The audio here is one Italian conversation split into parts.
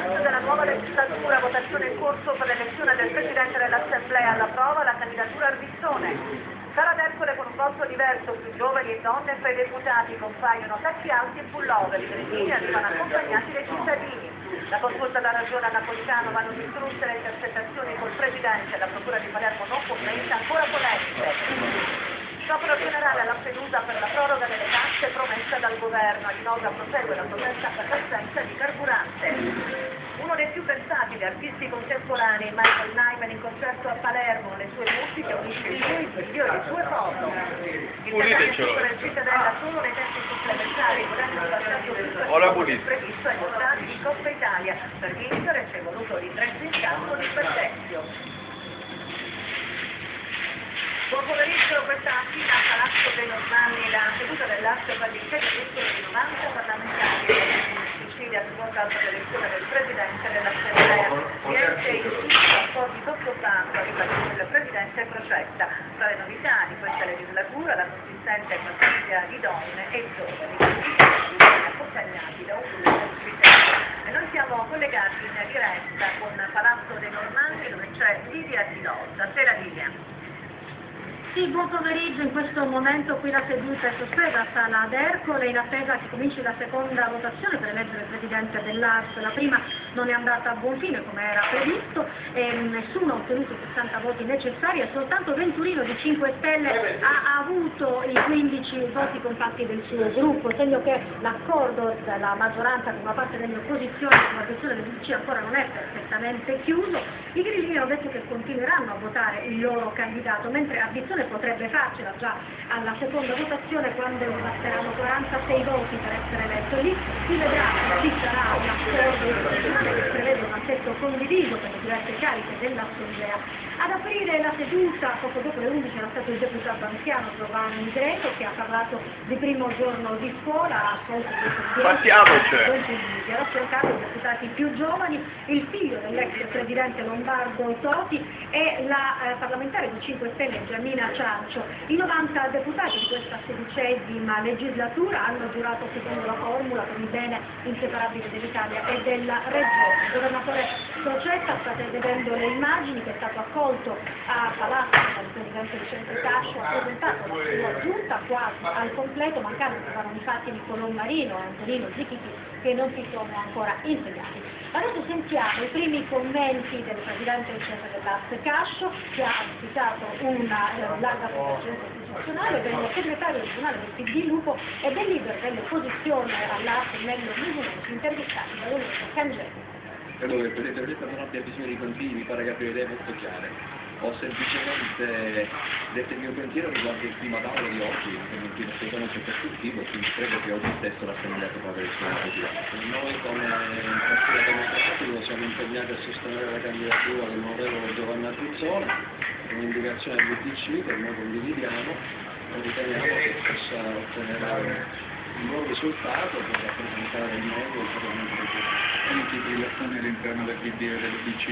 Inizio della nuova legislatura, votazione in corso per l'elezione del Presidente dell'Assemblea, alla prova la candidatura Arbissone. Sara d'Ercole con un voto diverso, più giovani e donne, fra i deputati compaiono tacchi alti e pullover, i gridini arrivano accompagnati dai cittadini. La consulta da ragione a Napolitano vanno distrutte le intercettazioni col Presidente, la Procura di Palermo non commenta, ancora polemiche. Sciopero generale a Lampedusa per la proroga delle tasse promessa dal governo. A Linosa prosegue la protesta per l'assenza di carburante. Uno dei più versatili artisti contemporanei, Michael Nyman, in concerto a Palermo, le sue musiche unisce i suoi video e le sue foto. Il Catania per il Cittadella solo nei tempi supplementari, volendo il passaggio più previsto agli stadi di Coppa Italia. Per l'Inter è voluto l'ingresso in campo di Bertezio. Buon pomeriggio, questa mattina a Palazzo dei Normanni la seduta dell'Asse per l'integrazione di 90 parlamentari in Sicilia seconda l'elezione del Presidente dell'Assemblea. Niente in accordi sottostanza a ribadire il Presidente Crocetta. Tra le novità di questa legislatura la consistente famiglia di donne e giovani, accompagnati da un gruppo ospitale. E noi siamo collegati in diretta con Palazzo dei Normanni dove c'è Livia Tilosa. Sera Livia. Sì, buon pomeriggio. In questo momento qui la seduta è sospesa a Sala d'Ercole in attesa che cominci la seconda votazione per eleggere il Presidente dell'ARS. La prima non è andata a buon fine come era previsto e nessuno ha ottenuto i 60 voti necessari e soltanto Venturino di 5 Stelle ha avuto i 15 voti compatti del suo gruppo, segno che l'accordo della maggioranza con una parte delle opposizioni sulla questione del DC ancora non è perfettamente chiuso. I grillini hanno detto che continueranno a votare il loro candidato, mentre Arbissone potrebbe farcela già alla seconda votazione quando basteranno 46 voti per essere eletto. Lì si vedrà se ci sarà un accordo istituzionale che prevede un assetto condiviso per le diverse cariche dell'Assemblea. Ad aprire la seduta, poco dopo le 11, era stato il deputato anziano Giovanni Greco che ha parlato di primo giorno di scuola, ha accolto ha affiancato i deputati più giovani, il figlio dell'ex presidente Lombardo Toti e la parlamentare di 5 Stelle Giannina Ciancio. I 90 deputati di questa 16ª legislatura hanno giurato secondo la formula per il bene inseparabile dell'Italia e della Regione. Il governatore Crocetta, state vedendo le immagini, che è stato accolto a Palazzo dal presidente Vicente Cascio, ha presentato la sua giunta quasi al completo, mancando infatti Niccolò Marino e Antonino Zichichi che non si sono ancora insediati. Adesso sentiamo i primi commenti del presidente Vicente dell'Asse Cascio, che ha auspicato una larga convergenza istituzionale, del segretario regionale del PD Lupo e del leader dell'opposizione all'Asse Mello Musunesi, intervistati da Lorenzo Cangeli. Credo che il Presidente non abbia bisogno di consigli, mi pare che abbia idee molto chiare. Ho semplicemente detto il mio pensiero riguardo il clima d'aula di oggi, che non tiene assolutamente costruttivo, quindi credo che oggi stesso l'Assemblea potrà avere il suo presidente. Noi come Partito Democratico siamo impegnati a sostenere la candidatura dell'onorevole Giovanni Arbissone, un'indicazione del DC che noi condividiamo e riteniamo che possa ottenere un buon risultato per rappresentare il meglio il Parlamento europeo. Quali tipi di relazioni all'interno del PD e del DC?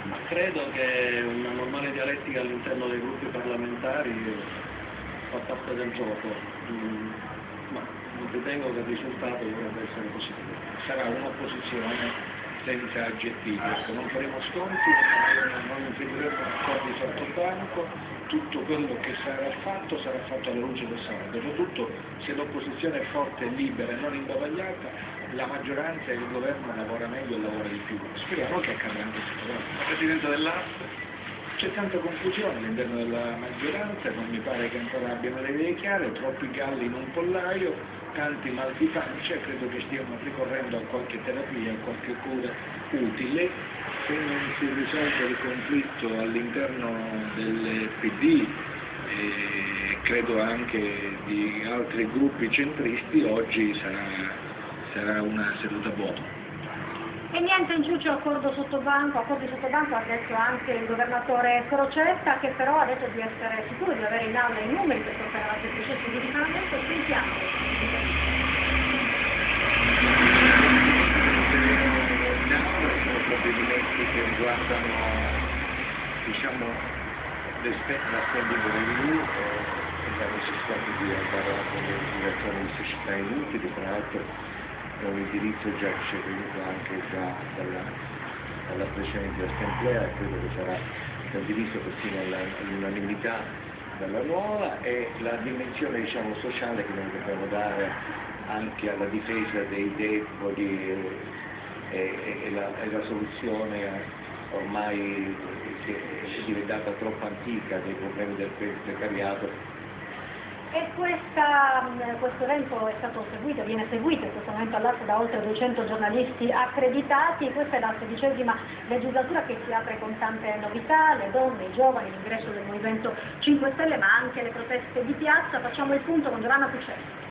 Ma credo che una normale dialettica all'interno dei gruppi parlamentari fa parte del gioco, ma non ritengo che il risultato dovrebbe essere positivo. Sarà un'opposizione senza aggettivi, non faremo sconti, non infiliremo accordi sotto banco, tutto quello che sarà fatto alla luce del sole. Dopotutto, se l'opposizione è forte e libera e non imbavagliata, la maggioranza e il governo lavora meglio e lavora di più. Speriamo che accadrà anche questo governo. Presidente dell'ARS? C'è tanta confusione all'interno della maggioranza, non mi pare che ancora abbiano le idee chiare, troppi galli in un pollaio, tanti mal di pancia, credo che stiamo ricorrendo a qualche terapia, a qualche cura utile. Se non si risolve il conflitto all'interno del PD e credo anche di altri gruppi centristi, oggi sarà una seduta buona. E niente in ciuccio accordi sotto banco ha detto anche il governatore Crocetta, che però ha detto di essere sicuro di avere in aula i numeri per portare avanti il processo di risanamento. Sentiamo. Sono provvedimenti che riguardano la spending review e la necessità di andare con le direzioni di società inutili, tra l'altro è un indirizzo già ricevuto anche già dalla precedente assemblea, e credo che sarà condiviso persino all'unanimità dalla nuova, e la dimensione, diciamo, sociale che noi dobbiamo dare anche alla difesa dei deboli e la soluzione ormai che è diventata troppo antica dei problemi del precariato. E questo evento è stato seguito, viene seguito in questo momento all'atto da oltre 200 giornalisti accreditati. Questa è la 16ª legislatura che si apre con tante novità, le donne, i giovani, l'ingresso del Movimento 5 Stelle, ma anche le proteste di piazza. Facciamo il punto con Giovanna Puccelli.